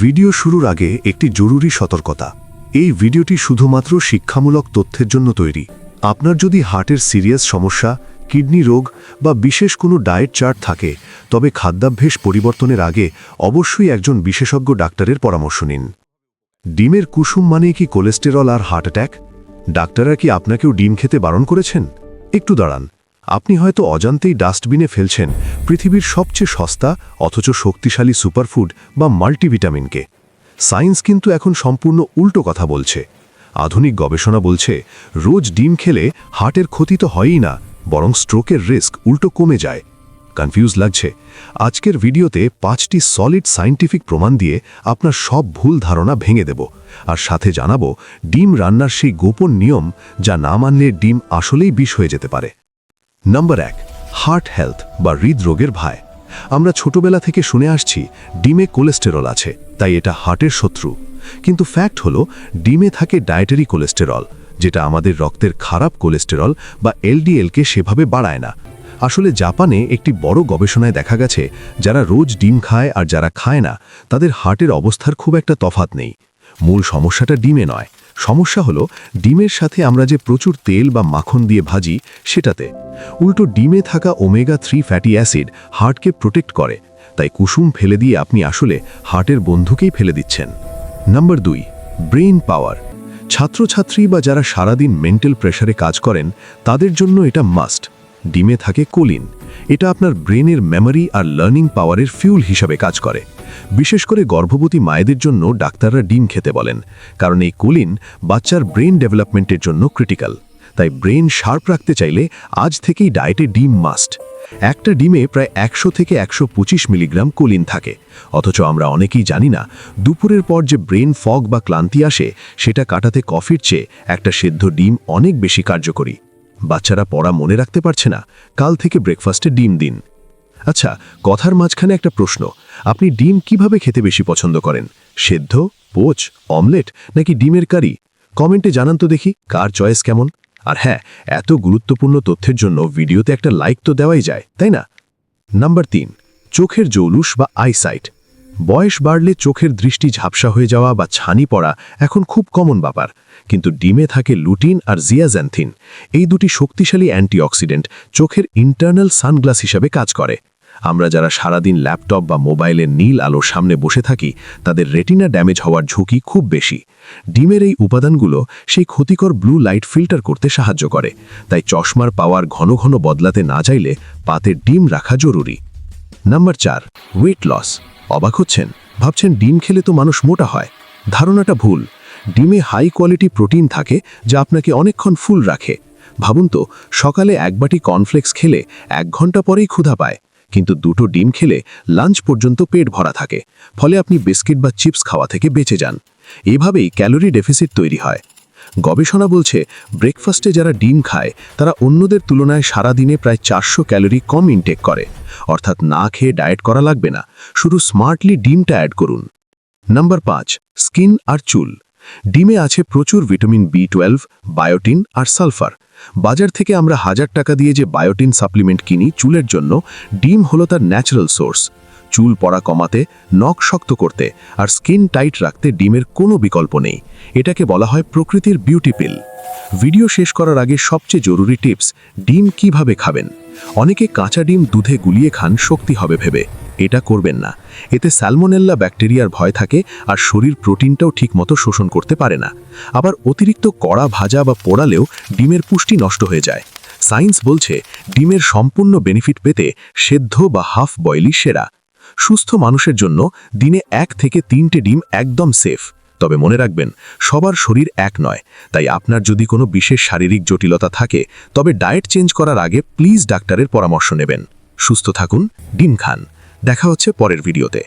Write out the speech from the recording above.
Video শুরুর আগে একটি জরুরি সতর্কতা। এই ভিডিওটি শুধুমাত্র শিক্ষামূলক তথ্যের জন্য তৈরি। আপনার যদি হার্টের সিরিয়াস সমস্যা, কিডনি রোগ বা বিশেষ কোনো ডায়েট চার্ট থাকে, তবে খাদ্যাভ্যাস পরিবর্তনের আগে অবশ্যই একজন বিশেষজ্ঞ ডাক্তারের পরামর্শ নিন। ডিমের কুসুম মানে কি কোলেস্টেরল আর হার্ট অ্যাটাক? ডাক্তাররা কি আপনাকেও ডিম খেতে বারণ করেছেন? একটু দাঁড়ান, আপনি হয়তো অজান্তেই ডাস্টবিনে ফেলছেন পৃথিবীর সবচেয়ে সস্তা অথচ শক্তিশালী সুপারফুড বা মাল্টিভিটামিনকে। সায়েন্স কিন্তু এখন সম্পূর্ণ উল্টো কথা বলছে। আধুনিক গবেষণা বলছে রোজ ডিম খেলে হার্টের ক্ষতি তো হয়ই না, বরং স্ট্রোকের রিস্ক উল্টো কমে যায়। কনফিউজ লাগছে? আজকের ভিডিওতে 5টি সলিড সায়েন্টিফিক প্রমাণ দিয়ে আপনার সব ভুল ধারণা ভেঙে দেব, আর সাথে জানাবো ডিম রান্নার সেই গোপন নিয়ম যা না মানলে ডিম আসলেই বিষ হয়ে যেতে পারে। নাম্বার 1, হার্ট হেলথ বা হৃদরোগের ভয়। আমরা ছোটবেলা থেকে শুনে আসছি ডিমে কোলেস্টেরল আছে, তাই এটা হার্টের শত্রু। কিন্তু ফ্যাক্ট হলো ডিমে থাকে ডায়েটারি কোলেস্টেরল, যেটা আমাদের রক্তের খারাপ কোলেস্টেরল বা এলডিএলকে সেভাবে বাড়ায় না। আসলে জাপানে একটি বড় গবেষণায় দেখা গেছে যারা রোজ ডিম খায় আর যারা খায় না, তাদের হার্টের অবস্থার খুব একটা তফাৎ নেই। মূল সমস্যাটা ডিমে নয়, সমস্যা হলো ডিমের সাথে আমরা যে প্রচুর তেল বা মাখন দিয়ে ভাজি সেটাতে। উল্টো ডিমে থাকা ওমেগা 3 ফ্যাটি অ্যাসিড হার্টকে প্রোটেক্ট করে, তাই কুসুম ফেলে দিয়ে আপনি আসলে হার্টের বন্ধুকেই ফেলে দিচ্ছেন। নাম্বার 2, ব্রেইন পাওয়ার। ছাত্রছাত্রী বা যারা সারাদিন মেন্টাল প্রেশারে কাজ করেন, তাদের জন্য এটা মাস্ট। ডিমে থাকে কোলিন। এটা আপনার ব্রেনের মেমোরি আর লার্নিং পাওয়ারের ফিউল হিসাবে কাজ করে। বিশেষ করে গর্ভবতী মায়েদের জন্য ডাক্তাররা ডিম খেতে বলেন, কারণ এই কোলিন বাচ্চার ব্রেন ডেভেলপমেন্টের জন্য ক্রিটিক্যাল। তাই ব্রেন শার্প রাখতে চাইলে আজ থেকেই ডায়েটে ডিম মাস্ট। একটা ডিমে প্রায় 100 থেকে 125 মিলিগ্রাম কোলিন থাকে, অথচ আমরা অনেকেই জানি না দুপুরের পর যে ব্রেন ফগ বা ক্লান্তি আসে সেটা কাটাতে কফির চেয়ে একটা সেদ্ধ ডিম অনেক বেশি কার্যকরী। বাচ্চারা পড়া মনে রাখতে পারছে না, কাল থেকে ব্রেকফাস্টে ডিম দিন। আচ্ছা, কথার মাঝখানে একটা প্রশ্ন, আপনি ডিম কিভাবে খেতে বেশি পছন্দ করেন? সেদ্ধ, পোচ, অমলেট নাকি ডিমের কারি? কমেন্টে জানান তো দেখি কার চয়েস কেমন। আর হ্যাঁ, এত গুরুত্বপূর্ণ তথ্যের জন্য ভিডিওতে একটা লাইক তো দেওয়াই যায়, তাই না? নাম্বার 3, চোখের জৌলুস বা আইসাইট। বয়স বাড়লে চোখের দৃষ্টি ঝাপসা হয়ে যাওয়া বা ছানি পড়া এখন খুব কমন ব্যাপার। কিন্তু ডিমে থাকে লুটিন আর জিয়াজ্যান্থিন। এই দুটি শক্তিশালী অ্যান্টিঅক্সিডেন্ট চোখের ইন্টারনাল সানগ্লাস হিসাবে কাজ করে। আমরা যারা সারাদিন ল্যাপটপ বা মোবাইলের নীল আলোর সামনে বসে থাকি, তাদের রেটিনা ড্যামেজ হওয়ার ঝুঁকি খুব বেশি। ডিমের এই উপাদানগুলো সেই ক্ষতিকর ব্লু লাইট ফিল্টার করতে সাহায্য করে। তাই চশমার পাওয়ার ঘন ঘন বদলাতে না চাইলে পাতে ডিম রাখা জরুরি। Number 4, weight loss. অবাক হচ্ছেন? ভাবছেন ডিম খেলে তো মানুষ মোটা হয়। ধারণাটা ভুল। ডিমে হাই কোয়ালিটি প্রোটিন থাকে যা আপনাকে অনেকক্ষণ ফুল রাখে। ভাবুন তো, সকালে এক বাটি কর্নফ্লেক্স খেলে 1 ঘন্টা পরেই ক্ষুধা পায়, কিন্তু 2টো ডিম খেলে লাঞ্চ পর্যন্ত পেট ভরা থাকে। ফলে আপনি বিস্কিট বা চিপস খাওয়া থেকে বেঁচে যান। এভাবেই ক্যালোরি ডেফিসিট তৈরি হয়। গবেষণা বলছে ব্রেকফাস্টে যারা ডিম খায় তারা অন্যদের তুলনায় সারাদিনে প্রায় 400 ক্যালোরি কম ইনটেক করে। অর্থাৎ না খেয়ে ডায়েট করা লাগবে না, শুধু স্মার্টলি ডিমটা অ্যাড করুন। নাম্বার 5, স্কিন আর চুল। ডিমে আছে প্রচুর ভিটামিন B12, বায়োটিন আর সালফার। বাজার থেকে আমরা 1000 টাকা দিয়ে যে বায়োটিন সাপ্লিমেন্ট কিনি চুলের জন্য, ডিম হলো তার ন্যাচারাল সোর্স। চুল পড়া কমাতে, নখ শক্ত করতে আর স্কিন টাইট রাখতে ডিমের কোনো বিকল্প নেই। এটাকে বলা হয় প্রকৃতির বিউটি পিল। ভিডিও শেষ করার আগে সবচেয়ে জরুরি টিপস, ডিম কিভাবে খাবেন। অনেকে কাঁচা ডিম দুধে গুলিয়ে খান শক্তি হবে ভেবে। এটা করবেন না। এতে স্যালমোনেল্লা ব্যাকটেরিয়ার ভয় থাকে আর শরীর প্রোটিনটাও ঠিকমতো শোষণ করতে পারে না। আবার অতিরিক্ত কড়া ভাজা বা পোড়ালেও ডিমের পুষ্টি নষ্ট হয়ে যায়। সায়েন্স বলছে ডিমের সম্পূর্ণ বেনিফিট পেতে সেদ্ধ বা হাফ বয়েলই সেরা। সুস্থ মানুষের জন্য দিনে 1 থেকে 3টে ডিম একদম সেফ। তবে মনে রাখবেন, সবার শরীর এক নয়। তাই আপনার যদি কোনো বিশেষ শারীরিক জটিলতা থাকে, তবে ডায়েট চেঞ্জ করার আগে প্লিজ ডাক্তারের পরামর্শ নেবেন। সুস্থ থাকুন, ডিম খান। দেখা হচ্ছে পরের ভিডিওতে।